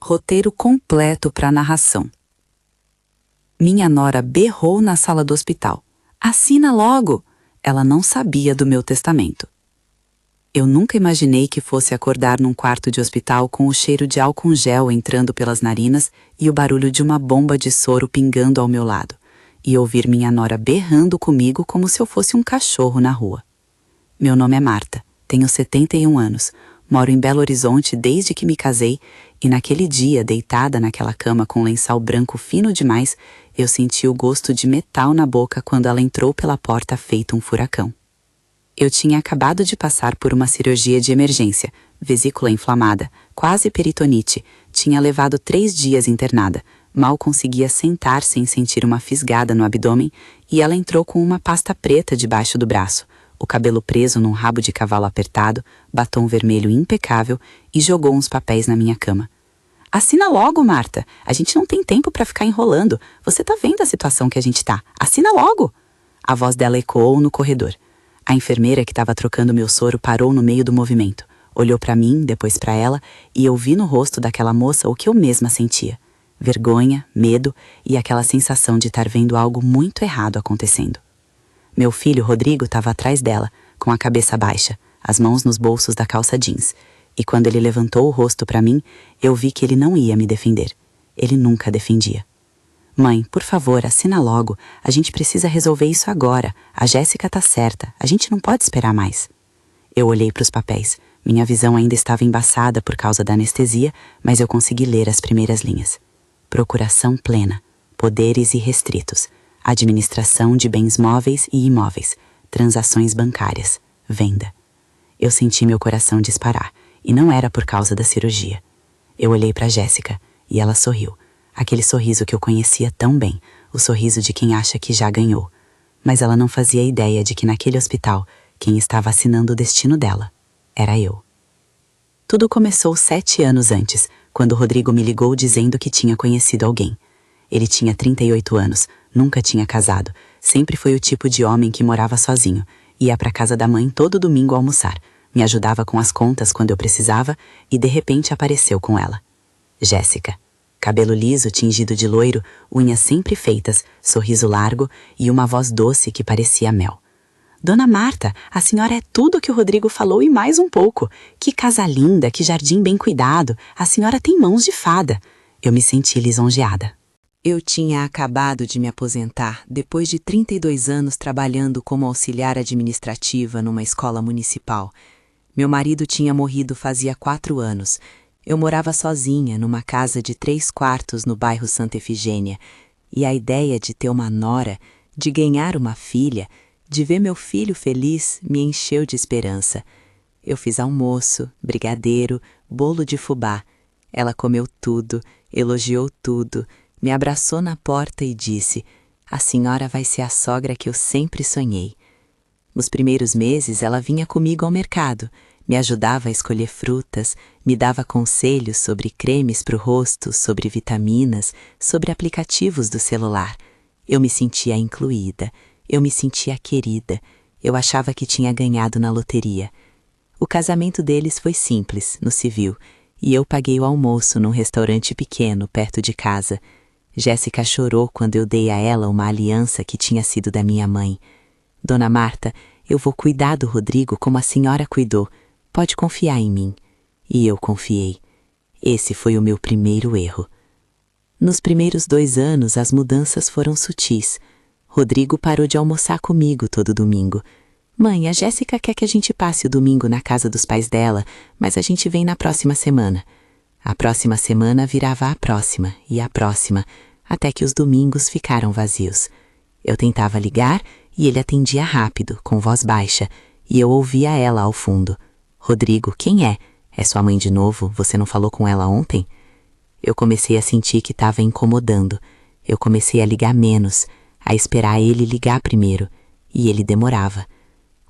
Roteiro completo para narração. Minha nora berrou na sala do hospital. Assina logo! Ela não sabia do meu testamento. Eu nunca imaginei que fosse acordar num quarto de hospital com o cheiro de álcool gel entrando pelas narinas e o barulho de uma bomba de soro pingando ao meu lado, e ouvir minha nora berrando comigo como se eu fosse um cachorro na rua. Meu nome é Marta, tenho 71 anos, moro em Belo Horizonte desde que me casei, e naquele dia, deitada naquela cama com um lençol branco fino demais, eu senti o gosto de metal na boca quando ela entrou pela porta feito um furacão. Eu tinha acabado de passar por uma cirurgia de emergência, vesícula inflamada, quase peritonite, tinha levado 3 dias internada, mal conseguia sentar sem sentir uma fisgada no abdômen, e ela entrou com uma pasta preta debaixo do braço, o cabelo preso num rabo de cavalo apertado, batom vermelho impecável, e jogou uns papéis na minha cama. Assina logo, Marta. A gente não tem tempo para ficar enrolando. Você tá vendo a situação que a gente tá. Assina logo! A voz dela ecoou no corredor. A enfermeira que estava trocando meu soro parou no meio do movimento. Olhou para mim, depois para ela, e eu vi no rosto daquela moça o que eu mesma sentia. Vergonha, medo e aquela sensação de estar vendo algo muito errado acontecendo. Meu filho, Rodrigo, estava atrás dela, com a cabeça baixa, as mãos nos bolsos da calça jeans. E quando ele levantou o rosto para mim, eu vi que ele não ia me defender. Ele nunca defendia. Mãe, por favor, assina logo. A gente precisa resolver isso agora. A Jéssica tá certa. A gente não pode esperar mais. Eu olhei para os papéis. Minha visão ainda estava embaçada por causa da anestesia, mas eu consegui ler as primeiras linhas. Procuração plena. Poderes irrestritos. Administração de bens móveis e imóveis. Transações bancárias. Venda. Eu senti meu coração disparar. E não era por causa da cirurgia. Eu olhei para Jéssica e ela sorriu. Aquele sorriso que eu conhecia tão bem, o sorriso de quem acha que já ganhou. Mas ela não fazia ideia de que naquele hospital, quem estava assinando o destino dela era eu. Tudo começou 7 anos antes, quando Rodrigo me ligou dizendo que tinha conhecido alguém. Ele tinha 38 anos, nunca tinha casado, sempre foi o tipo de homem que morava sozinho, ia para casa da mãe todo domingo almoçar, me ajudava com as contas quando eu precisava e de repente apareceu com ela. Jéssica. Cabelo liso tingido de loiro, unhas sempre feitas, sorriso largo e uma voz doce que parecia mel. Dona Marta, a senhora é tudo que o Rodrigo falou e mais um pouco. Que casa linda, que jardim bem cuidado. A senhora tem mãos de fada. Eu me senti lisonjeada. Eu tinha acabado de me aposentar depois de 32 anos trabalhando como auxiliar administrativa numa escola municipal. Meu marido tinha morrido fazia 4 anos. Eu morava sozinha numa casa de 3 quartos no bairro Santa Efigênia, e a ideia de ter uma nora, de ganhar uma filha, de ver meu filho feliz me encheu de esperança. Eu fiz almoço, brigadeiro, bolo de fubá. Ela comeu tudo, elogiou tudo, me abraçou na porta e disse: "A senhora vai ser a sogra que eu sempre sonhei." Nos primeiros meses ela vinha comigo ao mercado, me ajudava a escolher frutas, me dava conselhos sobre cremes para o rosto, sobre vitaminas, sobre aplicativos do celular. Eu me sentia incluída, eu me sentia querida, eu achava que tinha ganhado na loteria. O casamento deles foi simples, no civil, e eu paguei o almoço num restaurante pequeno perto de casa. Jéssica chorou quando eu dei a ela uma aliança que tinha sido da minha mãe. "Dona Marta, eu vou cuidar do Rodrigo como a senhora cuidou. Pode confiar em mim." E eu confiei. Esse foi o meu primeiro erro. Nos primeiros 2 anos, as mudanças foram sutis. Rodrigo parou de almoçar comigo todo domingo. "Mãe, a Jéssica quer que a gente passe o domingo na casa dos pais dela, mas a gente vem na próxima semana." A próxima semana virava a próxima, e a próxima, até que os domingos ficaram vazios. Eu tentava ligar e ele atendia rápido, com voz baixa, e eu ouvia ela ao fundo. "Rodrigo, quem é? É sua mãe de novo? Você não falou com ela ontem?" Eu comecei a sentir que estava incomodando. Eu comecei a ligar menos, a esperar ele ligar primeiro, e ele demorava.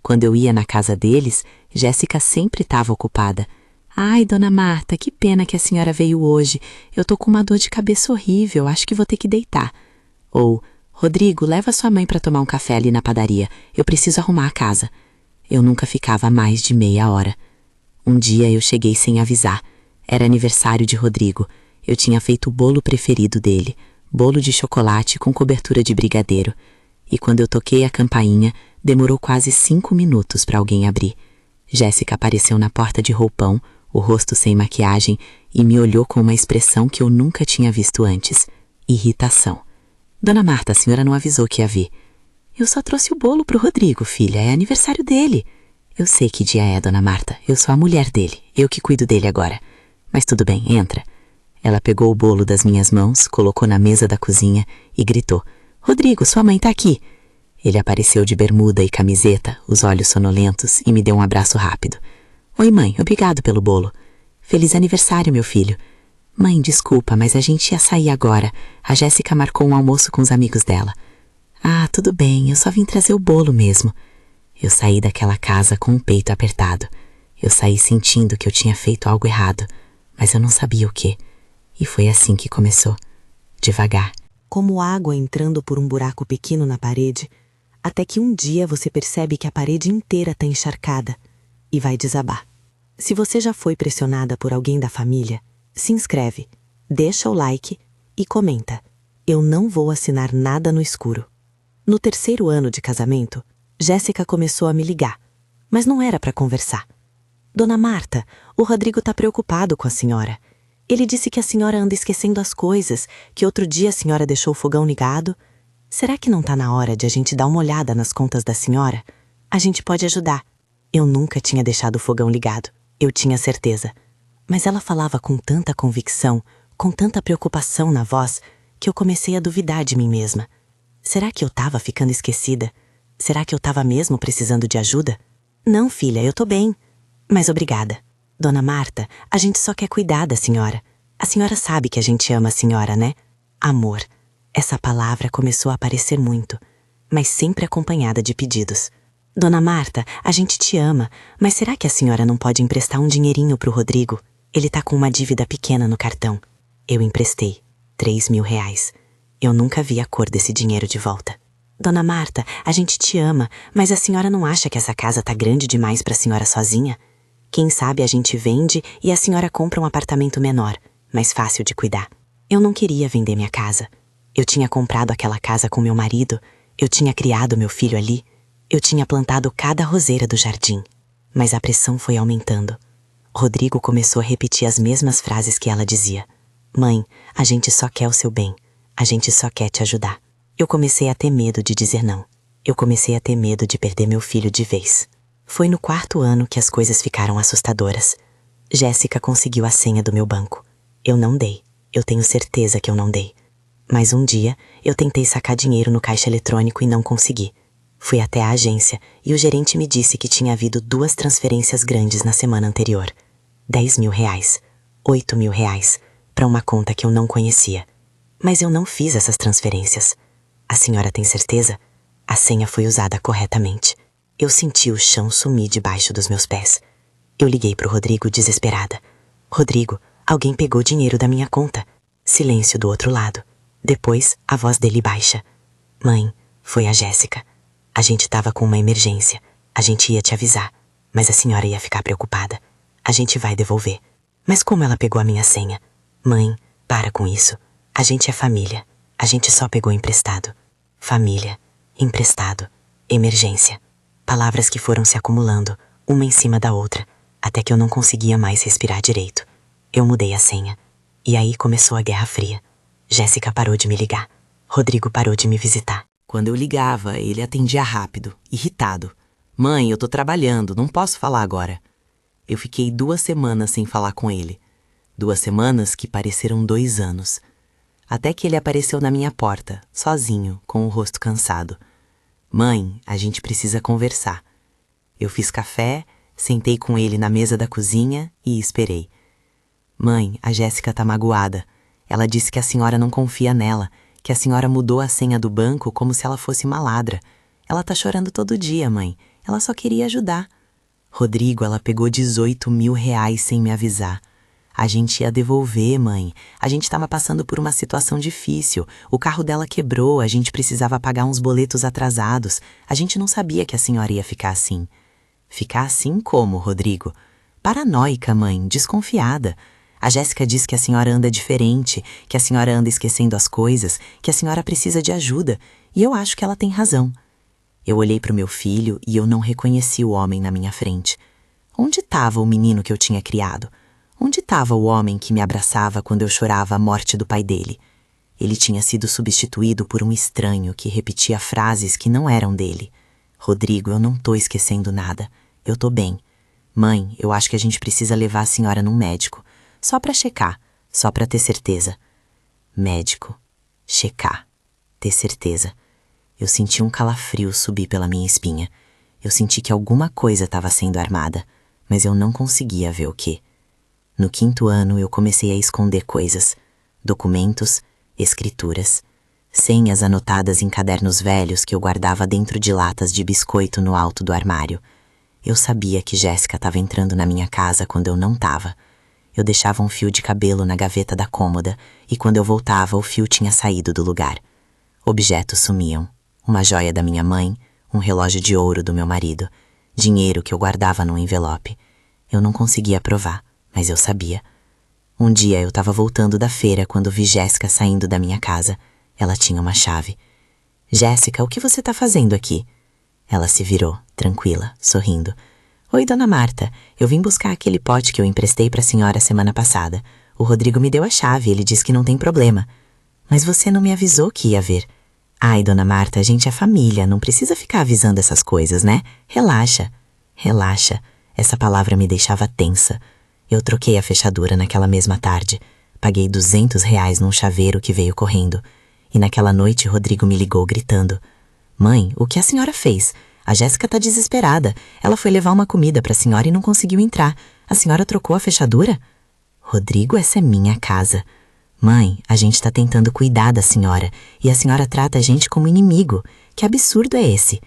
Quando eu ia na casa deles, Jéssica sempre estava ocupada. "Ai, Dona Marta, que pena que a senhora veio hoje. Eu tô com uma dor de cabeça horrível, acho que vou ter que deitar." Ou: "Rodrigo, leva sua mãe para tomar um café ali na padaria. Eu preciso arrumar a casa." Eu nunca ficava mais de meia hora. Um dia eu cheguei sem avisar. Era aniversário de Rodrigo. Eu tinha feito o bolo preferido dele, bolo de chocolate com cobertura de brigadeiro. E quando eu toquei a campainha, demorou quase 5 minutos para alguém abrir. Jéssica apareceu na porta de roupão, o rosto sem maquiagem, e me olhou com uma expressão que eu nunca tinha visto antes: irritação. Dona Marta, a senhora não avisou que ia vir. Eu só trouxe o bolo pro Rodrigo, filha, é aniversário dele. Eu sei que dia é, Dona Marta, eu sou a mulher dele, eu que cuido dele agora. Mas tudo bem, entra. Ela pegou o bolo das minhas mãos, colocou na mesa da cozinha e gritou: Rodrigo, sua mãe tá aqui. Ele apareceu de bermuda e camiseta, os olhos sonolentos, e me deu um abraço rápido. Oi, mãe, obrigado pelo bolo. Feliz aniversário, meu filho. Mãe, desculpa, mas a gente ia sair agora. A Jéssica marcou um almoço com os amigos dela. Ah, tudo bem, eu só vim trazer o bolo mesmo. Eu saí daquela casa com o peito apertado. Eu saí sentindo que eu tinha feito algo errado, mas eu não sabia o quê. E foi assim que começou, devagar. Como água entrando por um buraco pequeno na parede, até que um dia você percebe que a parede inteira está encharcada e vai desabar. Se você já foi pressionada por alguém da família, se inscreve, deixa o like e comenta. Eu não vou assinar nada no escuro. No 3º ano de casamento, Jéssica começou a me ligar, mas não era para conversar. Dona Marta, o Rodrigo está preocupado com a senhora. Ele disse que a senhora anda esquecendo as coisas, que outro dia a senhora deixou o fogão ligado. Será que não está na hora de a gente dar uma olhada nas contas da senhora? A gente pode ajudar. Eu nunca tinha deixado o fogão ligado, eu tinha certeza. Mas ela falava com tanta convicção, com tanta preocupação na voz, que eu comecei a duvidar de mim mesma. Será que eu estava ficando esquecida? Será que eu estava mesmo precisando de ajuda? Não, filha, eu tô bem. Mas obrigada. Dona Marta, a gente só quer cuidar da senhora. A senhora sabe que a gente ama a senhora, né? Amor. Essa palavra começou a aparecer muito, mas sempre acompanhada de pedidos. Dona Marta, a gente te ama, mas será que a senhora não pode emprestar um dinheirinho pro Rodrigo? Ele tá com uma dívida pequena no cartão. Eu emprestei 3.000 reais. Eu nunca vi a cor desse dinheiro de volta. Dona Marta, a gente te ama, mas a senhora não acha que essa casa tá grande demais pra senhora sozinha? Quem sabe a gente vende e a senhora compra um apartamento menor, mais fácil de cuidar. Eu não queria vender minha casa. Eu tinha comprado aquela casa com meu marido, eu tinha criado meu filho ali, eu tinha plantado cada roseira do jardim. Mas a pressão foi aumentando. Rodrigo começou a repetir as mesmas frases que ela dizia. Mãe, a gente só quer o seu bem. A gente só quer te ajudar. Eu comecei a ter medo de dizer não. Eu comecei a ter medo de perder meu filho de vez. Foi no 4º ano que as coisas ficaram assustadoras. Jéssica conseguiu a senha do meu banco. Eu não dei. Eu tenho certeza que eu não dei. Mas um dia, eu tentei sacar dinheiro no caixa eletrônico e não consegui. Fui até a agência e o gerente me disse que tinha havido 2 transferências grandes na semana anterior. 10.000 reais, 8.000 reais, para uma conta que eu não conhecia. Mas eu não fiz essas transferências. A senhora tem certeza? A senha foi usada corretamente. Eu senti o chão sumir debaixo dos meus pés. Eu liguei pro Rodrigo desesperada. Rodrigo, alguém pegou dinheiro da minha conta. Silêncio do outro lado. Depois, a voz dele baixa. Mãe, foi a Jéssica. A gente tava com uma emergência. A gente ia te avisar, mas a senhora ia ficar preocupada. A gente vai devolver. Mas como ela pegou a minha senha? Mãe, para com isso. A gente é família. A gente só pegou emprestado. Família, emprestado, emergência. Palavras que foram se acumulando, uma em cima da outra, até que eu não conseguia mais respirar direito. Eu mudei a senha. E aí começou a Guerra Fria. Jéssica parou de me ligar. Rodrigo parou de me visitar. Quando eu ligava, ele atendia rápido, irritado. Mãe, eu tô trabalhando, não posso falar agora. Eu fiquei 2 semanas sem falar com ele. 2 semanas que pareceram 2 anos. Até que ele apareceu na minha porta, sozinho, com o rosto cansado. Mãe, a gente precisa conversar. Eu fiz café, sentei com ele na mesa da cozinha e esperei. Mãe, a Jéssica tá magoada. Ela disse que a senhora não confia nela, que a senhora mudou a senha do banco como se ela fosse uma ladra. Ela tá chorando todo dia, mãe. Ela só queria ajudar. Rodrigo, ela pegou 18.000 reais sem me avisar. A gente ia devolver, mãe. A gente estava passando por uma situação difícil. O carro dela quebrou, a gente precisava pagar uns boletos atrasados. A gente não sabia que a senhora ia ficar assim. Ficar assim como, Rodrigo? Paranoica, mãe, desconfiada. A Jéssica diz que a senhora anda diferente, que a senhora anda esquecendo as coisas, que a senhora precisa de ajuda, e eu acho que ela tem razão. Eu olhei para o meu filho e eu não reconheci o homem na minha frente. Onde estava o menino que eu tinha criado? Onde estava o homem que me abraçava quando eu chorava a morte do pai dele? Ele tinha sido substituído por um estranho que repetia frases que não eram dele. Rodrigo, eu não tô esquecendo nada. Eu tô bem. Mãe, eu acho que a gente precisa levar a senhora num médico. Só pra checar, só pra ter certeza. Médico. Checar. Ter certeza. Eu senti um calafrio subir pela minha espinha. Eu senti que alguma coisa estava sendo armada, mas eu não conseguia ver o quê. No 5º ano, eu comecei a esconder coisas. Documentos, escrituras, senhas anotadas em cadernos velhos que eu guardava dentro de latas de biscoito no alto do armário. Eu sabia que Jéssica estava entrando na minha casa quando eu não estava. Eu deixava um fio de cabelo na gaveta da cômoda e quando eu voltava o fio tinha saído do lugar. Objetos sumiam. Uma joia da minha mãe, um relógio de ouro do meu marido, dinheiro que eu guardava num envelope. Eu não conseguia provar, mas eu sabia. Um dia eu estava voltando da feira quando vi Jéssica saindo da minha casa. Ela tinha uma chave. Jéssica, o que você está fazendo aqui? Ela se virou, tranquila, sorrindo. Oi, dona Marta, eu vim buscar aquele pote que eu emprestei para a senhora semana passada. O Rodrigo me deu a chave, ele disse que não tem problema. Mas você não me avisou que ia ver. Ai, dona Marta, a gente é família, não precisa ficar avisando essas coisas, né? Relaxa. Relaxa. Essa palavra me deixava tensa. Eu troquei a fechadura naquela mesma tarde. Paguei R$ 200 num chaveiro que veio correndo. E naquela noite Rodrigo me ligou gritando. Mãe, o que a senhora fez? A Jéssica tá desesperada. Ela foi levar uma comida pra senhora e não conseguiu entrar. A senhora trocou a fechadura? Rodrigo, essa é minha casa. Mãe, a gente tá tentando cuidar da senhora e a senhora trata a gente como inimigo. Que absurdo é esse?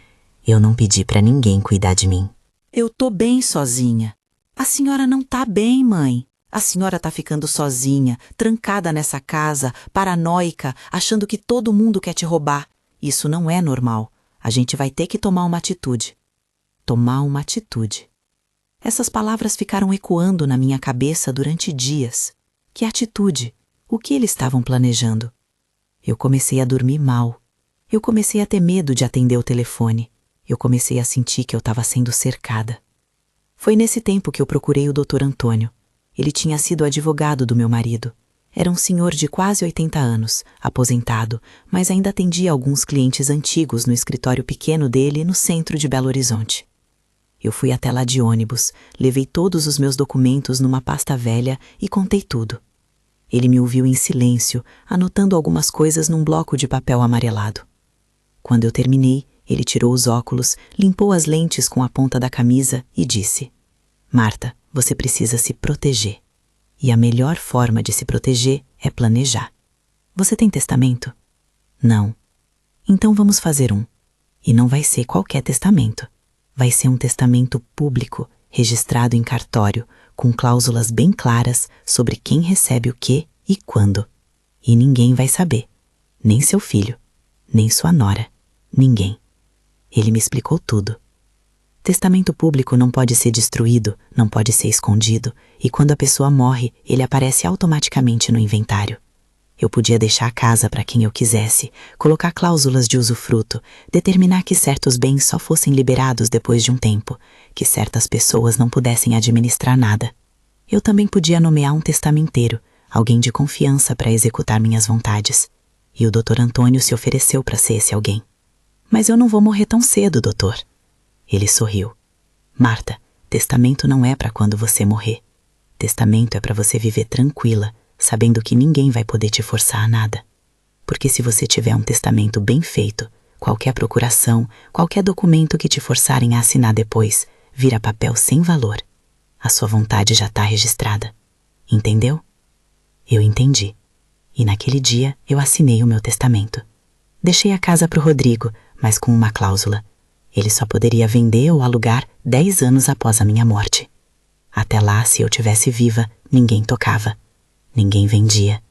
Eu não pedi pra ninguém cuidar de mim. Eu tô bem sozinha. A senhora não tá bem, mãe. A senhora tá ficando sozinha, trancada nessa casa, paranoica, achando que todo mundo quer te roubar. Isso não é normal. A gente vai ter que tomar uma atitude. Tomar uma atitude. Essas palavras ficaram ecoando na minha cabeça durante dias. Que atitude? O que eles estavam planejando? Eu comecei a dormir mal. Eu comecei a ter medo de atender o telefone. Eu comecei a sentir que eu estava sendo cercada. Foi nesse tempo que eu procurei o Dr. Antônio. Ele tinha sido advogado do meu marido. Era um senhor de quase 80 anos, aposentado, mas ainda atendia alguns clientes antigos no escritório pequeno dele no centro de Belo Horizonte. Eu fui até lá de ônibus, levei todos os meus documentos numa pasta velha e contei tudo. Ele me ouviu em silêncio, anotando algumas coisas num bloco de papel amarelado. Quando eu terminei, ele tirou os óculos, limpou as lentes com a ponta da camisa e disse: Marta, você precisa se proteger. E a melhor forma de se proteger é planejar. Você tem testamento? Não. Então vamos fazer um. E não vai ser qualquer testamento. Vai ser um testamento público, registrado em cartório, com cláusulas bem claras sobre quem recebe o quê e quando. E ninguém vai saber. Nem seu filho, nem sua nora, ninguém. Ele me explicou tudo. Testamento público não pode ser destruído, não pode ser escondido, e quando a pessoa morre, ele aparece automaticamente no inventário. Eu podia deixar a casa para quem eu quisesse, colocar cláusulas de usufruto, determinar que certos bens só fossem liberados depois de um tempo, que certas pessoas não pudessem administrar nada. Eu também podia nomear um testamenteiro, alguém de confiança para executar minhas vontades. E o Dr. Antônio se ofereceu para ser esse alguém. Mas eu não vou morrer tão cedo, doutor. Ele sorriu. Marta, testamento não é para quando você morrer. Testamento é para você viver tranquila, sabendo que ninguém vai poder te forçar a nada. Porque se você tiver um testamento bem feito, qualquer procuração, qualquer documento que te forçarem a assinar depois, vira papel sem valor. A sua vontade já está registrada. Entendeu? Eu entendi. E naquele dia eu assinei o meu testamento. Deixei a casa para o Rodrigo, mas com uma cláusula. Ele só poderia vender ou alugar 10 anos após a minha morte. Até lá, se eu tivesse viva, ninguém tocava. Ninguém vendia.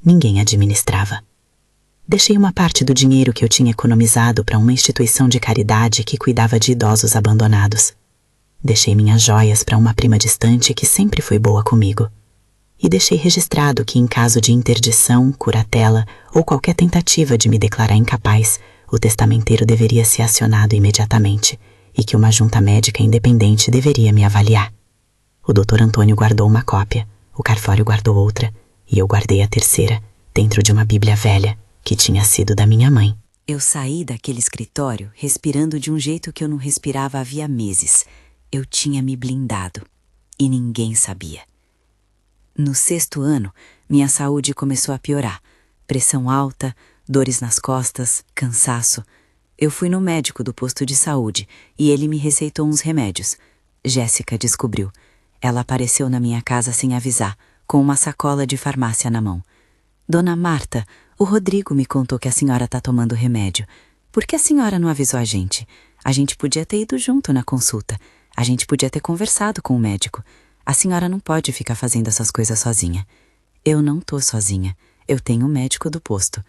Ninguém administrava. Deixei uma parte do dinheiro que eu tinha economizado para uma instituição de caridade que cuidava de idosos abandonados. Deixei minhas joias para uma prima distante que sempre foi boa comigo. e deixei registrado que, em caso de interdição, curatela ou qualquer tentativa de me declarar incapaz, o testamenteiro deveria ser acionado imediatamente e que uma junta médica independente deveria me avaliar. O Dr. Antônio guardou uma cópia, o Carfório guardou outra e eu guardei a terceira dentro de uma Bíblia velha que tinha sido da minha mãe. Eu saí daquele escritório respirando de um jeito que eu não respirava havia meses. Eu tinha me blindado e ninguém sabia. No 6º ano, minha saúde começou a piorar. Pressão alta, dores nas costas, cansaço. Eu fui no médico do posto de saúde e ele me receitou uns remédios. Jéssica descobriu. Ela apareceu na minha casa sem avisar, com uma sacola de farmácia na mão. Dona Marta, o Rodrigo me contou que a senhora está tomando remédio. Por que a senhora não avisou a gente? A gente podia ter ido junto na consulta. A gente podia ter conversado com o médico. A senhora não pode ficar fazendo essas coisas sozinha. Eu não tô sozinha. Eu tenho o médico do posto.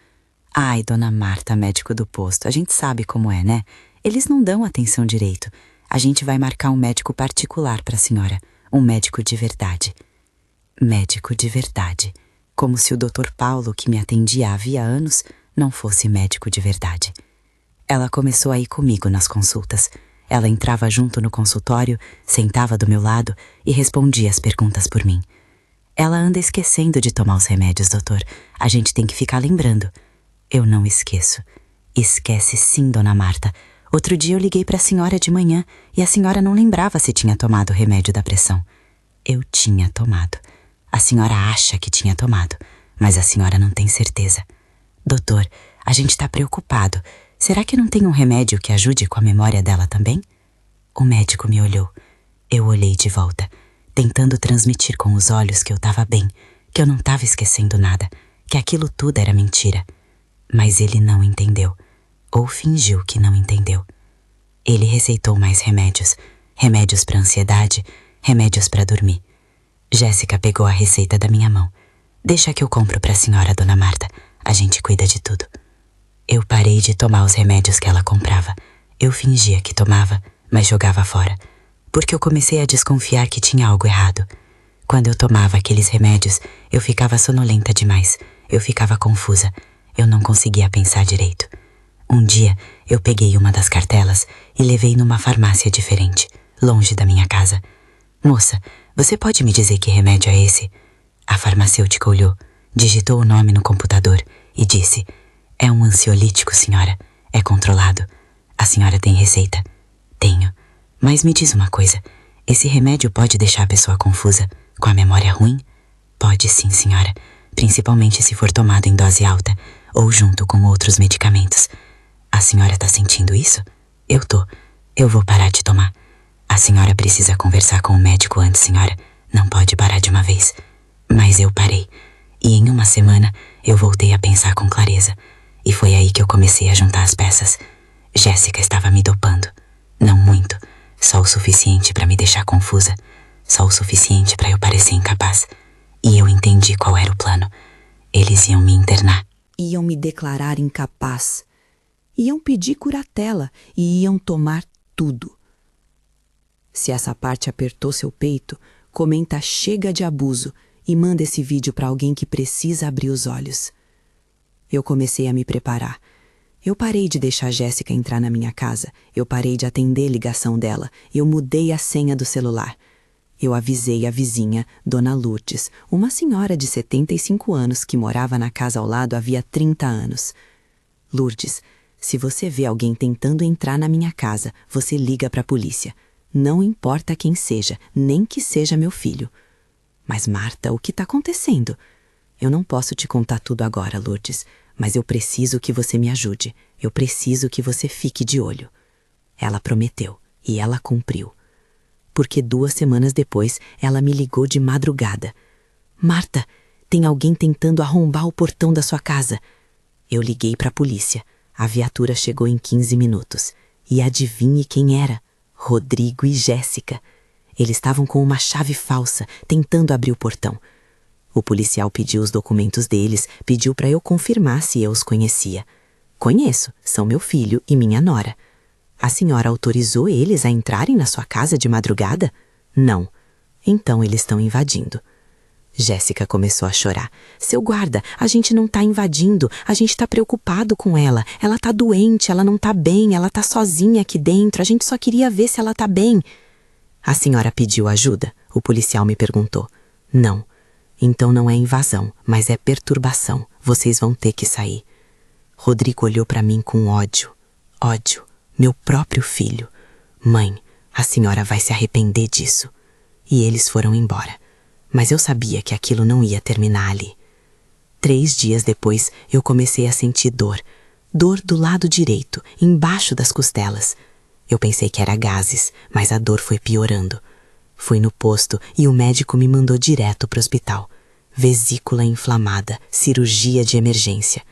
Ai, Dona Marta, médico do posto, a gente sabe como é, né? Eles não dão atenção direito. A gente vai marcar um médico particular para a senhora. Um médico de verdade. Médico de verdade. Como se o Dr. Paulo, que me atendia havia anos, não fosse médico de verdade. Ela começou a ir comigo nas consultas. Ela entrava junto no consultório, sentava do meu lado e respondia as perguntas por mim. Ela anda esquecendo de tomar os remédios, doutor. A gente tem que ficar lembrando. Eu não esqueço. Esquece sim, Dona Marta. Outro dia eu liguei para a senhora de manhã e a senhora não lembrava se tinha tomado o remédio da pressão. Eu tinha tomado. A senhora acha que tinha tomado, mas a senhora não tem certeza. Doutor, a gente está preocupado. Será que não tem um remédio que ajude com a memória dela também? O médico me olhou. Eu olhei de volta, tentando transmitir com os olhos que eu estava bem, que eu não estava esquecendo nada, que aquilo tudo era mentira. Mas ele não entendeu, ou fingiu que não entendeu. Ele receitou mais remédios, remédios para ansiedade, remédios para dormir. Jéssica pegou a receita da minha mão. Deixa que eu compro para a senhora, Dona Marta. A gente cuida de tudo. Eu parei de tomar os remédios que ela comprava. Eu fingia que tomava, mas jogava fora, porque eu comecei a desconfiar que tinha algo errado. Quando eu tomava aqueles remédios, eu ficava sonolenta demais. Eu ficava confusa. Eu não conseguia pensar direito. Um dia, eu peguei uma das cartelas e levei numa farmácia diferente, longe da minha casa. Moça, você pode me dizer que remédio é esse? A farmacêutica olhou, digitou o nome no computador e disse: é um ansiolítico, senhora. É controlado. A senhora tem receita? Tenho. Mas me diz uma coisa. Esse remédio pode deixar a pessoa confusa, com a memória ruim? Pode sim, senhora. Principalmente se for tomado em dose alta ou junto com outros medicamentos. A senhora está sentindo isso? Eu tô. Eu vou parar de tomar. A senhora precisa conversar com o médico antes, senhora. Não pode parar de uma vez. Mas eu parei. E em uma semana eu voltei a pensar com clareza. E foi aí que eu comecei a juntar as peças. Jéssica estava me dopando. Não muito. Só o suficiente para me deixar confusa. Só o suficiente para eu parecer incapaz. E eu entendi qual era o plano. Eles iam me internar. Iam me declarar incapaz. Iam pedir curatela e iam tomar tudo. Se essa parte apertou seu peito, comenta chega de abuso e manda esse vídeo para alguém que precisa abrir os olhos. Eu comecei a me preparar. Eu parei de deixar a Jéssica entrar na minha casa. Eu parei de atender a ligação dela. Eu mudei a senha do celular. Eu avisei a vizinha, Dona Lourdes, uma senhora de 75 anos que morava na casa ao lado havia 30 anos. Lourdes, se você vê alguém tentando entrar na minha casa, você liga para a polícia. Não importa quem seja, nem que seja meu filho. Mas Marta, o que está acontecendo? Eu não posso te contar tudo agora, Lourdes, mas eu preciso que você me ajude. Eu preciso que você fique de olho. Ela prometeu e ela cumpriu. Porque 2 semanas depois, ela me ligou de madrugada. Marta, tem alguém tentando arrombar o portão da sua casa. Eu liguei para a polícia. A viatura chegou em 15 minutos. E adivinhe quem era? Rodrigo e Jéssica. Eles estavam com uma chave falsa, tentando abrir o portão. O policial pediu os documentos deles, pediu para eu confirmar se eu os conhecia. Conheço, são meu filho e minha nora. A senhora autorizou eles a entrarem na sua casa de madrugada? Não. Então eles estão invadindo. Jéssica começou a chorar. Seu guarda, a gente não tá invadindo, a gente tá preocupado com ela. Ela tá doente, ela não tá bem, ela tá sozinha aqui dentro, a gente só queria ver se ela tá bem. A senhora pediu ajuda? O policial me perguntou. Não. Então não é invasão, mas é perturbação. Vocês vão ter que sair. Rodrigo olhou para mim com ódio. Ódio. Meu próprio filho. Mãe, a senhora vai se arrepender disso. E eles foram embora. Mas eu sabia que aquilo não ia terminar ali. 3 dias depois, eu comecei a sentir dor. Dor do lado direito, embaixo das costelas. Eu pensei que era gases, mas a dor foi piorando. Fui no posto e o médico me mandou direto para o hospital. Vesícula inflamada, cirurgia de emergência.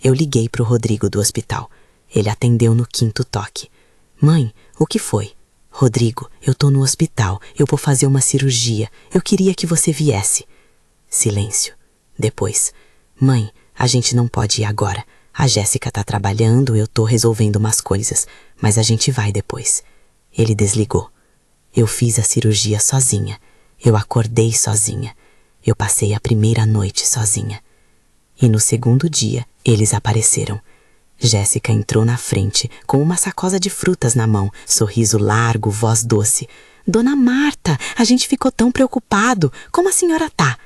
Eu liguei para o Rodrigo do hospital. Ele atendeu no 5º toque. Mãe, o que foi? Rodrigo, eu tô no hospital, eu vou fazer uma cirurgia, eu queria que você viesse. Silêncio. Depois, mãe, a gente não pode ir agora. A Jéssica tá trabalhando, eu tô resolvendo umas coisas, mas a gente vai depois. Ele desligou. Eu fiz a cirurgia sozinha, eu acordei sozinha, eu passei a primeira noite sozinha. E no 2º dia, eles apareceram. Jéssica entrou na frente, com uma sacola de frutas na mão, sorriso largo, voz doce. Dona Marta, a gente ficou tão preocupado. Como a senhora tá?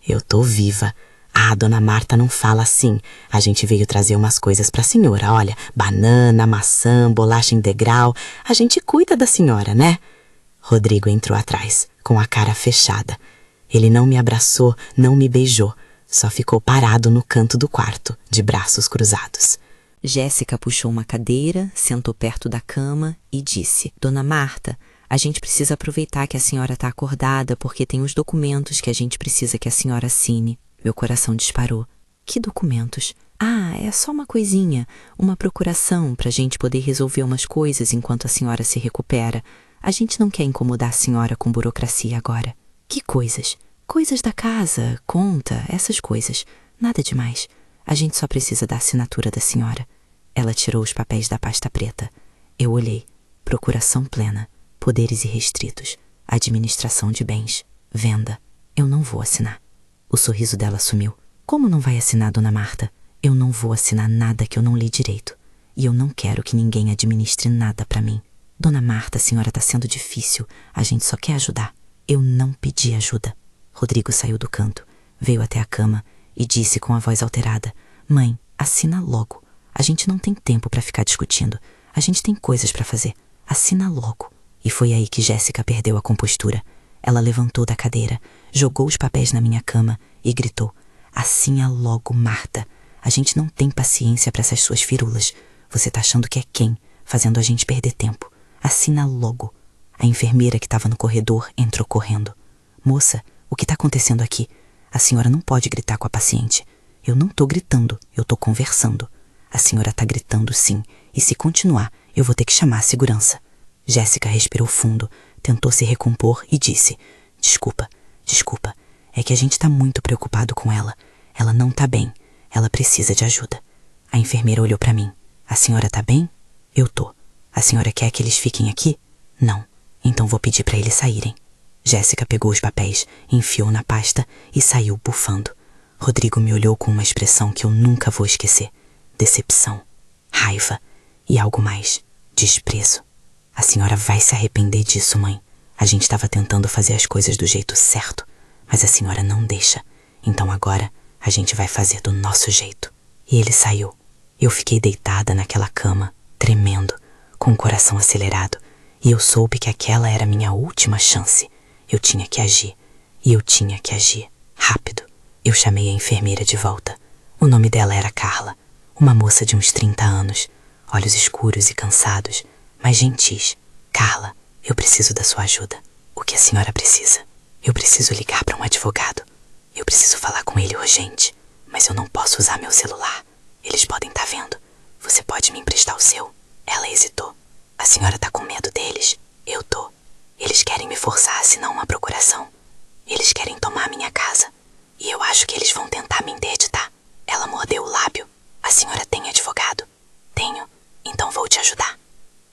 Eu tô viva. Ah, Dona Marta não fala assim. A gente veio trazer umas coisas pra senhora, olha. Banana, maçã, bolacha integral. A gente cuida da senhora, né? Rodrigo entrou atrás, com a cara fechada. Ele não me abraçou, não me beijou. Só ficou parado no canto do quarto, de braços cruzados. Jéssica puxou uma cadeira, sentou perto da cama e disse: Dona Marta, a gente precisa aproveitar que a senhora está acordada porque tem os documentos que a gente precisa que a senhora assine. Meu coração disparou. Que documentos? Ah, é só uma coisinha, uma procuração para a gente poder resolver umas coisas enquanto a senhora se recupera. A gente não quer incomodar a senhora com burocracia agora. Que coisas? Coisas da casa, conta, essas coisas. Nada demais. A gente só precisa da assinatura da senhora. Ela tirou os papéis da pasta preta. Eu olhei. Procuração plena. Poderes irrestritos. Administração de bens. Venda. Eu não vou assinar. O sorriso dela sumiu. Como não vai assinar, Dona Marta? Eu não vou assinar nada que eu não li direito. E eu não quero que ninguém administre nada para mim. Dona Marta, a senhora tá sendo difícil. A gente só quer ajudar. Eu não pedi ajuda. Rodrigo saiu do canto. Veio até a cama e disse com a voz alterada: Mãe, assina logo. A gente não tem tempo para ficar discutindo. A gente tem coisas para fazer. Assina logo. E foi aí que Jéssica perdeu a compostura. Ela levantou da cadeira, jogou os papéis na minha cama e gritou: Assina logo, Marta. A gente não tem paciência para essas suas firulas. Você tá achando que é quem, fazendo a gente perder tempo. Assina logo. A enfermeira que estava no corredor entrou correndo. Moça, o que tá acontecendo aqui? A senhora não pode gritar com a paciente. Eu não tô gritando, eu tô conversando. A senhora tá gritando sim, e se continuar, eu vou ter que chamar a segurança. Jéssica respirou fundo, tentou se recompor e disse: Desculpa, é que a gente tá muito preocupado com ela. Ela não tá bem, ela precisa de ajuda. A enfermeira olhou pra mim. A senhora tá bem? Eu tô. A senhora quer que eles fiquem aqui? Não. Então vou pedir pra eles saírem. Jéssica pegou os papéis, enfiou na pasta e saiu bufando. Rodrigo me olhou com uma expressão que eu nunca vou esquecer. Decepção, raiva e algo mais, desprezo. A senhora vai se arrepender disso, mãe. A gente estava tentando fazer as coisas do jeito certo, mas a senhora não deixa. Então agora a gente vai fazer do nosso jeito. E ele saiu. Eu fiquei deitada naquela cama, tremendo, com o coração acelerado, e eu soube que aquela era a minha última chance. Eu tinha que agir, e eu tinha que agir, rápido. Eu chamei a enfermeira de volta. O nome dela era Carla, uma moça de uns 30 anos, olhos escuros e cansados, mas gentis. Carla, eu preciso da sua ajuda. O que a senhora precisa? Eu preciso ligar para um advogado. Eu preciso falar com ele urgente, mas eu não posso usar meu celular. Eles podem estar vendo. Você pode me emprestar o seu? Ela hesitou. A senhora tá com medo deles? Eu tô. Eles querem me forçar a assinar uma procuração. Eles querem tomar minha casa. E eu acho que eles vão tentar me interditar. Ela mordeu o lábio. A senhora tem advogado? Tenho. Então vou te ajudar.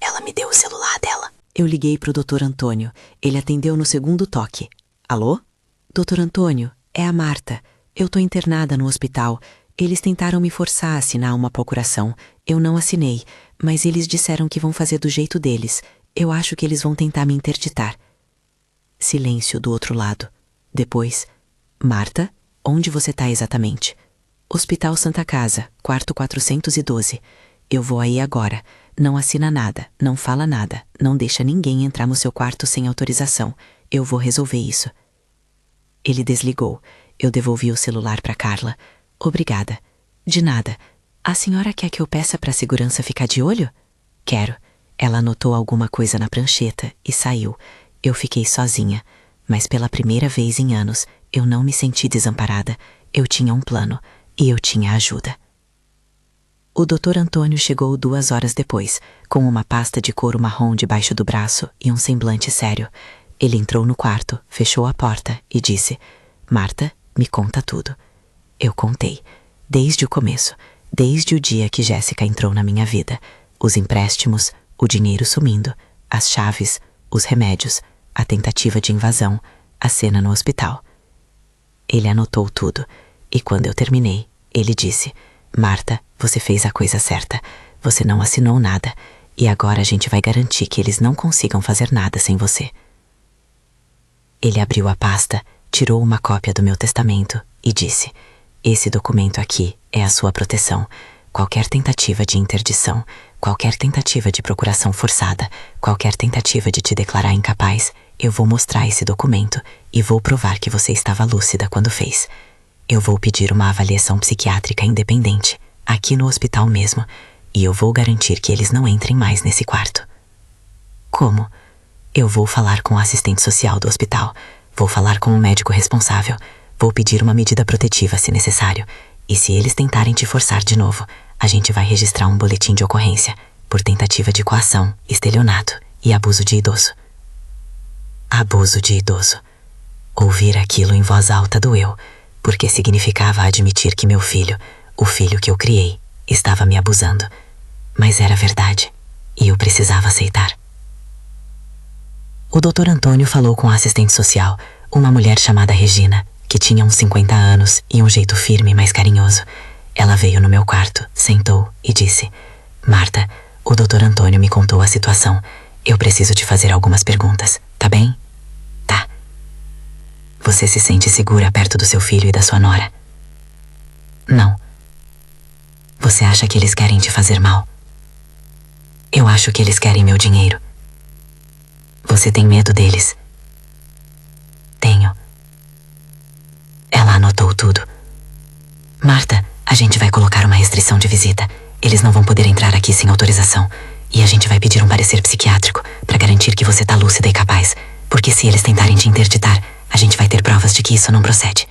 Ela me deu o celular dela. Eu liguei pro Dr. Antônio. Ele atendeu no 2º toque. Alô? Dr. Antônio, É a Marta. Eu tô internada no hospital. Eles tentaram me forçar a assinar uma procuração. Eu não assinei, mas eles disseram que vão fazer do jeito deles. Eu acho que eles vão tentar me interditar. Silêncio do outro lado. Depois, Marta, onde você tá exatamente? Hospital Santa Casa, quarto 412. Eu vou aí agora. Não assina nada, não fala nada, não deixa ninguém entrar no seu quarto sem autorização. Eu vou resolver isso. Ele desligou. Eu devolvi o celular para Carla. Obrigada. De nada. A senhora quer que eu peça para a segurança ficar de olho? Quero. Ela anotou alguma coisa na prancheta e saiu. Eu fiquei sozinha, mas pela primeira vez em anos eu não me senti desamparada. Eu tinha um plano e eu tinha ajuda. O Dr. Antônio chegou 2 horas depois, com uma pasta de couro marrom debaixo do braço e um semblante sério. Ele entrou no quarto, fechou a porta e disse: Marta, me conta tudo. Eu contei, desde o começo, desde o dia que Jéssica entrou na minha vida. Os empréstimos, o dinheiro sumindo, as chaves, os remédios, a tentativa de invasão, a cena no hospital. Ele anotou tudo, e quando eu terminei, ele disse: Marta, você fez a coisa certa. Você não assinou nada, e agora a gente vai garantir que eles não consigam fazer nada sem você. Ele abriu a pasta, tirou uma cópia do meu testamento e disse: esse documento aqui é a sua proteção. Qualquer tentativa de interdição, qualquer tentativa de procuração forçada, qualquer tentativa de te declarar incapaz, eu vou mostrar esse documento e vou provar que você estava lúcida quando fez. Eu vou pedir uma avaliação psiquiátrica independente, aqui no hospital mesmo, e eu vou garantir que eles não entrem mais nesse quarto. Como? Eu vou falar com o assistente social do hospital, vou falar com o médico responsável, vou pedir uma medida protetiva se necessário, e se eles tentarem te forçar de novo, a gente vai registrar um boletim de ocorrência por tentativa de coação, estelionato e abuso de idoso. Abuso de idoso. Ouvir aquilo em voz alta doeu, porque significava admitir que meu filho, o filho que eu criei, estava me abusando. Mas era verdade, e eu precisava aceitar. O Dr. Antônio falou com a assistente social, uma mulher chamada Regina, que tinha uns 50 anos e um jeito firme, mas carinhoso. Ela veio no meu quarto, sentou e disse: Marta, o Dr. Antônio me contou a situação. Eu preciso te fazer algumas perguntas, tá bem? Tá. Você se sente segura perto do seu filho e da sua nora? Não. Você acha que eles querem te fazer mal? Eu acho que eles querem meu dinheiro. Você tem medo deles? Tenho. Ela anotou tudo. Marta, a gente vai colocar uma restrição de visita. Eles não vão poder entrar aqui sem autorização. E a gente vai pedir um parecer psiquiátrico para garantir que você tá lúcida e capaz. Porque se eles tentarem te interditar, a gente vai ter provas de que isso não procede.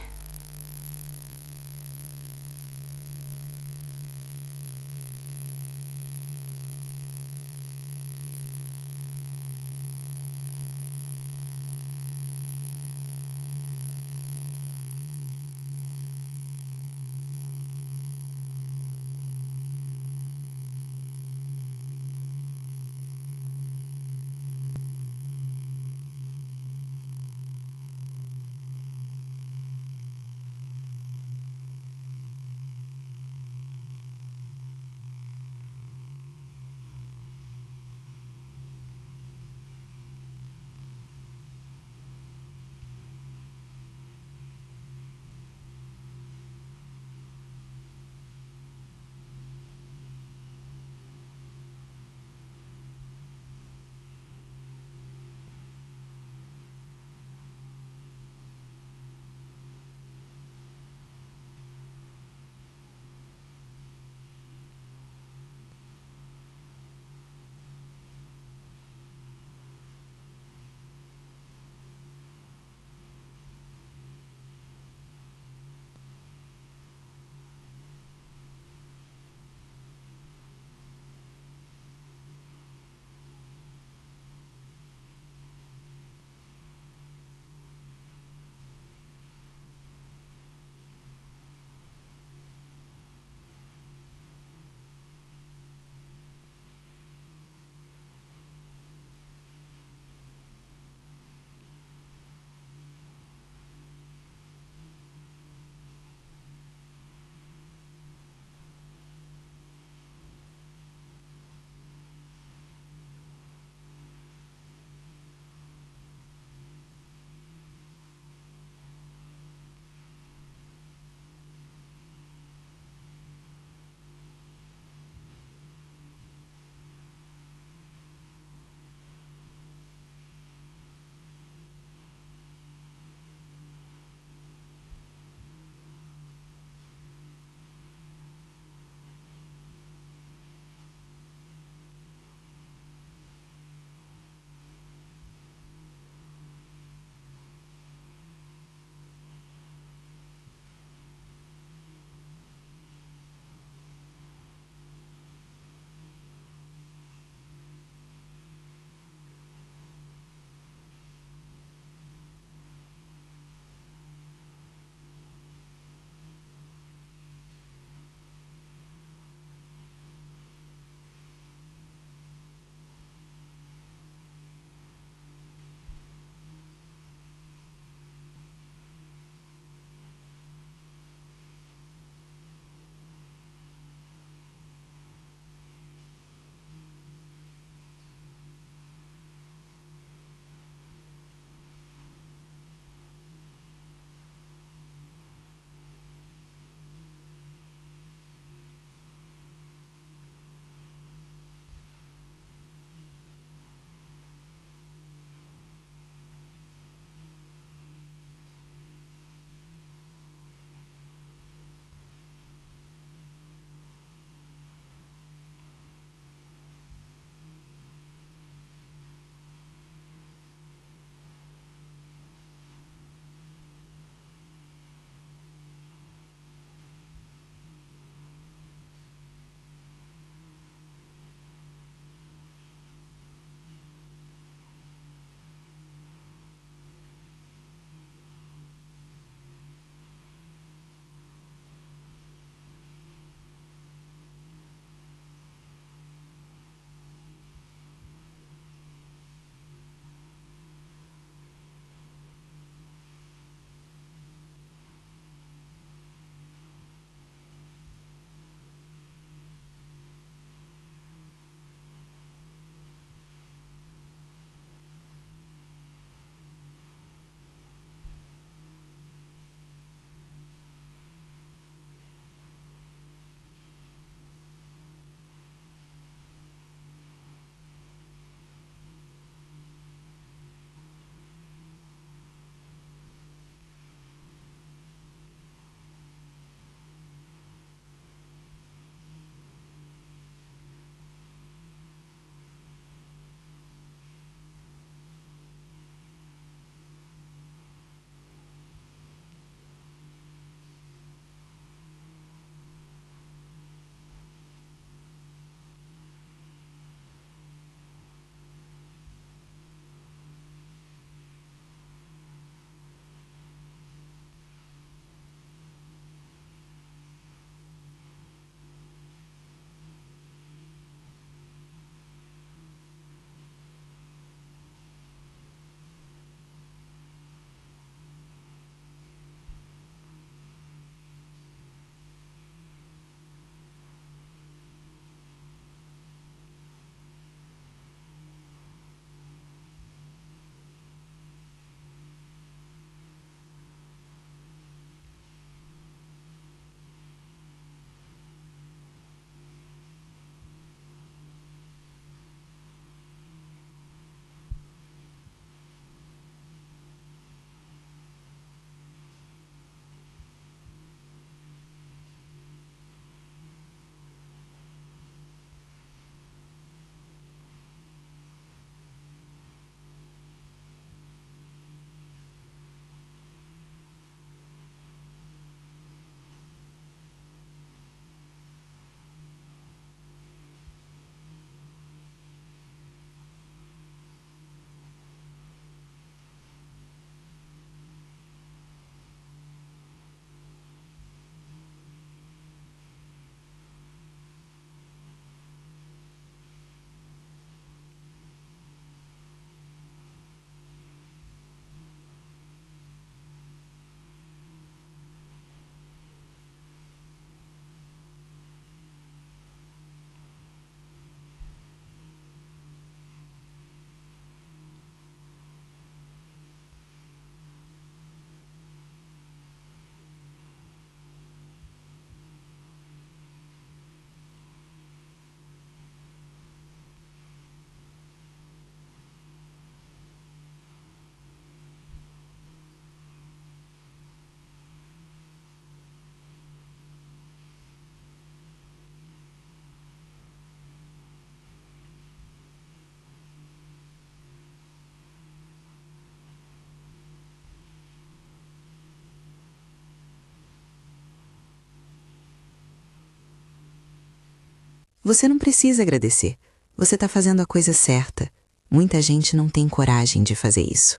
Você não precisa agradecer. Você está fazendo a coisa certa. Muita gente não tem coragem de fazer isso.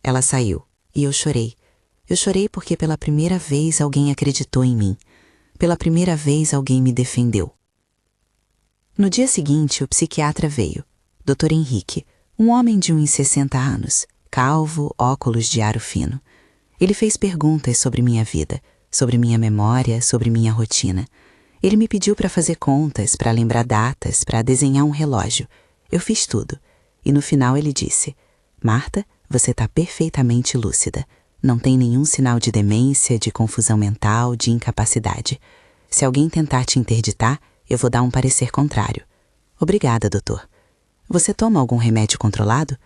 Ela saiu e eu chorei. Eu chorei porque pela primeira vez alguém acreditou em mim. Pela primeira vez alguém me defendeu. No dia seguinte, o psiquiatra veio. Dr. Henrique, um homem de uns 60 anos, calvo, óculos de aro fino. Ele fez perguntas sobre minha vida, sobre minha memória, sobre minha rotina. Ele me pediu para fazer contas, para lembrar datas, para desenhar um relógio. Eu fiz tudo. E no final ele disse: Marta, você está perfeitamente lúcida. Não tem nenhum sinal de demência, de confusão mental, de incapacidade. Se alguém tentar te interditar, eu vou dar um parecer contrário. Obrigada, doutor. Você toma algum remédio controlado?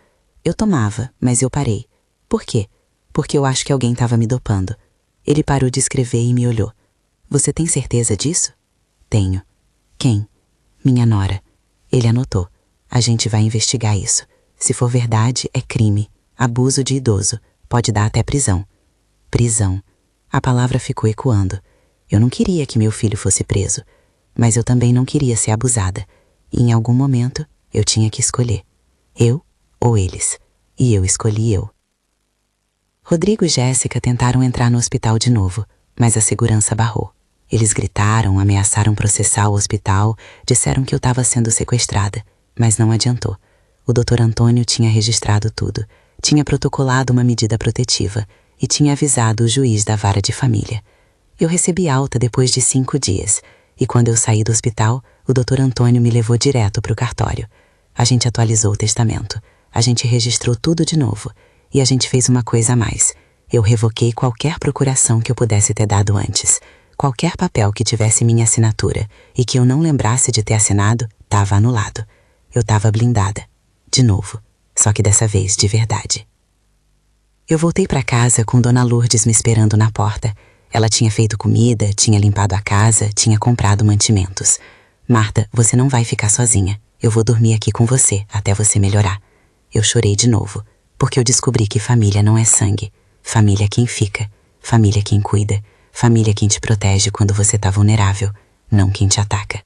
Eu tomava, mas eu parei. Por quê? Porque eu acho que alguém estava me dopando. Ele parou de escrever e me olhou. Você tem certeza disso? Tenho. Quem? Minha nora. Ele anotou. A gente vai investigar isso. Se for verdade, é crime. Abuso de idoso. Pode dar até prisão. Prisão. A palavra ficou ecoando. Eu não queria que meu filho fosse preso. Mas eu também não queria ser abusada. E em algum momento, eu tinha que escolher. Eu ou eles. E eu escolhi eu. Rodrigo e Jéssica tentaram entrar no hospital de novo, mas a segurança barrou. Eles gritaram, ameaçaram processar o hospital, disseram que eu estava sendo sequestrada, mas não adiantou. O Dr. Antônio tinha registrado tudo, tinha protocolado uma medida protetiva e tinha avisado o juiz da vara de família. Eu recebi alta depois de 5 dias, e quando eu saí do hospital, o Dr. Antônio me levou direto para o cartório. A gente atualizou o testamento, a gente registrou tudo de novo, e a gente fez uma coisa a mais. Eu revoquei qualquer procuração que eu pudesse ter dado antes. Qualquer papel que tivesse minha assinatura e que eu não lembrasse de ter assinado, estava anulado. Eu estava blindada. De novo. Só que dessa vez de verdade. Eu voltei para casa com Dona Lourdes me esperando na porta. Ela tinha feito comida, tinha limpado a casa, tinha comprado mantimentos. Marta, você não vai ficar sozinha. Eu vou dormir aqui com você até você melhorar. Eu chorei de novo, porque eu descobri que família não é sangue. Família é quem fica, família é quem cuida, família é quem te protege quando você tá vulnerável, não quem te ataca.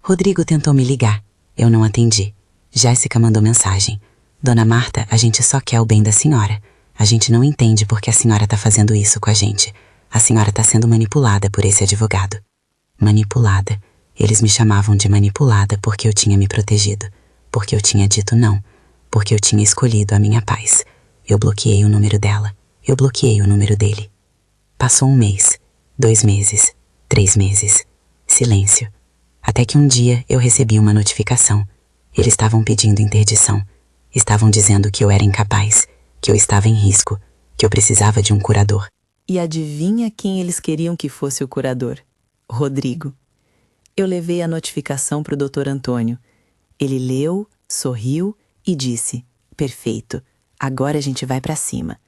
Rodrigo tentou me ligar. Eu não atendi. Jéssica mandou mensagem. Dona Marta, a gente só quer o bem da senhora. A gente não entende por que a senhora tá fazendo isso com a gente. A senhora tá sendo manipulada por esse advogado. Manipulada. Eles me chamavam de manipulada porque eu tinha me protegido. Porque eu tinha dito não. Porque eu tinha escolhido a minha paz. Eu bloqueei o número dela. Eu bloqueei o número dele. Passou 1 mês, 2 meses, 3 meses. Silêncio. Até que um dia eu recebi uma notificação. Eles estavam pedindo interdição. Estavam dizendo que eu era incapaz, que eu estava em risco, que eu precisava de um curador. E adivinha quem eles queriam que fosse o curador? Rodrigo. Eu levei a notificação para o Dr. Antônio. Ele leu, sorriu e disse: perfeito, agora a gente vai para cima.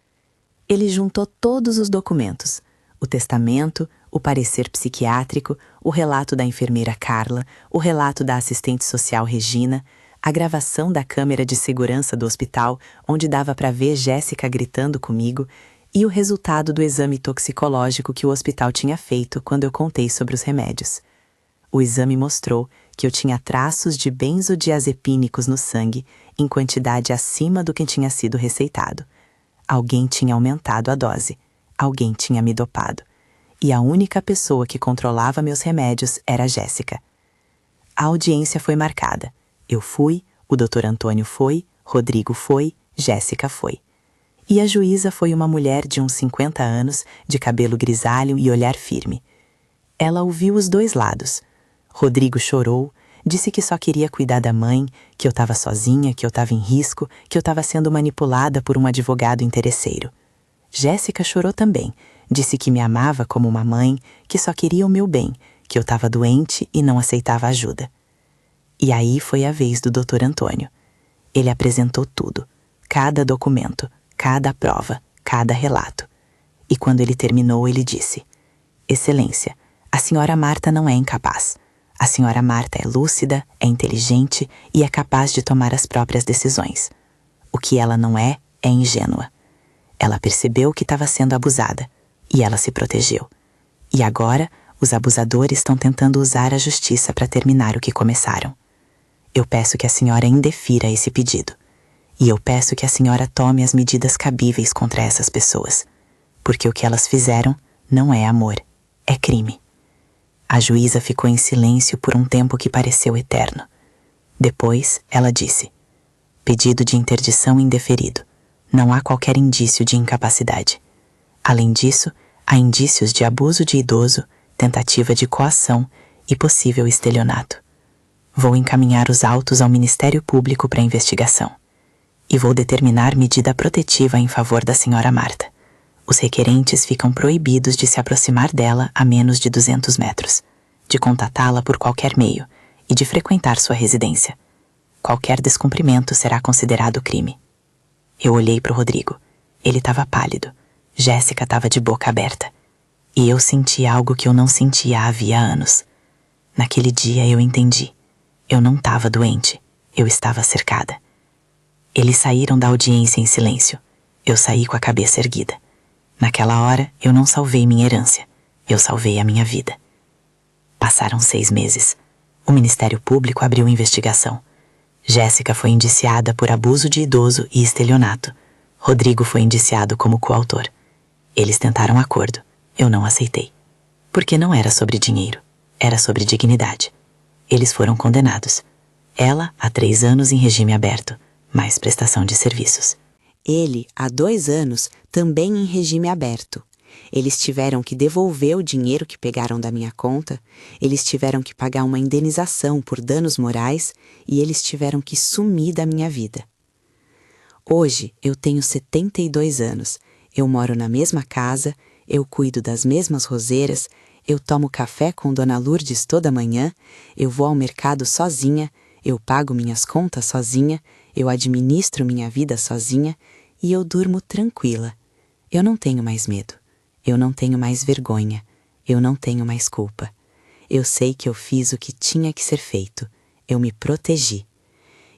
Ele juntou todos os documentos: o testamento, o parecer psiquiátrico, o relato da enfermeira Carla, o relato da assistente social Regina, a gravação da câmera de segurança do hospital, onde dava para ver Jéssica gritando comigo, e o resultado do exame toxicológico que o hospital tinha feito quando eu contei sobre os remédios. O exame mostrou que eu tinha traços de benzodiazepínicos no sangue em quantidade acima do que tinha sido receitado. Alguém tinha aumentado a dose. Alguém tinha me dopado. E a única pessoa que controlava meus remédios era a Jéssica. A audiência foi marcada. Eu fui, o Dr. Antônio foi, Rodrigo foi, Jéssica foi. E a juíza foi uma mulher de uns 50 anos, de cabelo grisalho e olhar firme. Ela ouviu os 2 lados. Rodrigo chorou, disse que só queria cuidar da mãe, que eu estava sozinha, que eu estava em risco, que eu estava sendo manipulada por um advogado interesseiro. Jéssica chorou também, disse que me amava como uma mãe, que só queria o meu bem, que eu estava doente e não aceitava ajuda. E aí foi a vez do Dr. Antônio. Ele apresentou tudo, cada documento, cada prova, cada relato. E quando ele terminou, ele disse: Excelência, a senhora Marta não é incapaz. A senhora Marta é lúcida, é inteligente e é capaz de tomar as próprias decisões. O que ela não é ingênua. Ela percebeu que estava sendo abusada e ela se protegeu. E agora, Os abusadores estão tentando usar a justiça para terminar o que começaram. Eu peço que a senhora indefira esse pedido. E eu peço que a senhora tome as medidas cabíveis contra essas pessoas. Porque o que elas fizeram não é amor, é crime. A juíza ficou em silêncio por um tempo que pareceu eterno. Depois, ela disse: pedido de interdição indeferido. Não há qualquer indício de incapacidade. Além disso, há indícios de abuso de idoso, tentativa de coação e possível estelionato. Vou encaminhar os autos ao Ministério Público para investigação. E vou determinar medida protetiva em favor da senhora Marta. Os requerentes ficam proibidos de se aproximar dela a menos de 200 metros, de contatá-la por qualquer meio e de frequentar sua residência. Qualquer descumprimento será considerado crime. Eu olhei para o Rodrigo. Ele estava pálido. Jéssica estava de boca aberta. E eu senti algo que eu não sentia havia anos. Naquele dia eu entendi. Eu não estava doente. Eu estava cercada. Eles saíram da audiência em silêncio. Eu saí com a cabeça erguida. Naquela hora, eu não salvei minha herança. Eu salvei a minha vida. Passaram 6 meses. O Ministério Público abriu investigação. Jéssica foi indiciada por abuso de idoso e estelionato. Rodrigo foi indiciado como coautor. Eles tentaram acordo. Eu não aceitei. Porque não era sobre dinheiro. Era sobre dignidade. Eles foram condenados. Ela, há 3 anos em regime aberto, mais prestação de serviços. Ele, há 2 anos, também em regime aberto. Eles tiveram que devolver o dinheiro que pegaram da minha conta, eles tiveram que pagar uma indenização por danos morais e eles tiveram que sumir da minha vida. Hoje eu tenho 72 anos, eu moro na mesma casa, eu cuido das mesmas roseiras, eu tomo café com Dona Lourdes toda manhã, eu vou ao mercado sozinha, eu pago minhas contas sozinha, eu administro minha vida sozinha e eu durmo tranquila. Eu não tenho mais medo. Eu não tenho mais vergonha, eu não tenho mais culpa. Eu sei que eu fiz o que tinha que ser feito, eu me protegi.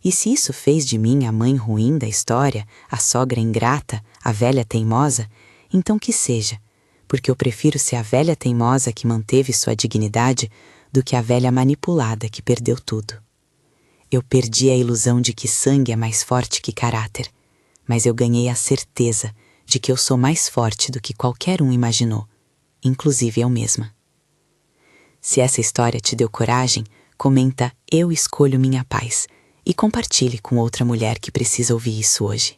E se isso fez de mim a mãe ruim da história, a sogra ingrata, a velha teimosa, então que seja, porque eu prefiro ser a velha teimosa que manteve sua dignidade do que a velha manipulada que perdeu tudo. Eu perdi a ilusão de que sangue é mais forte que caráter, mas eu ganhei a certeza de que eu sou mais forte do que qualquer um imaginou, inclusive eu mesma. Se essa história te deu coragem, comenta "Eu escolho minha paz" e compartilhe com outra mulher que precisa ouvir isso hoje.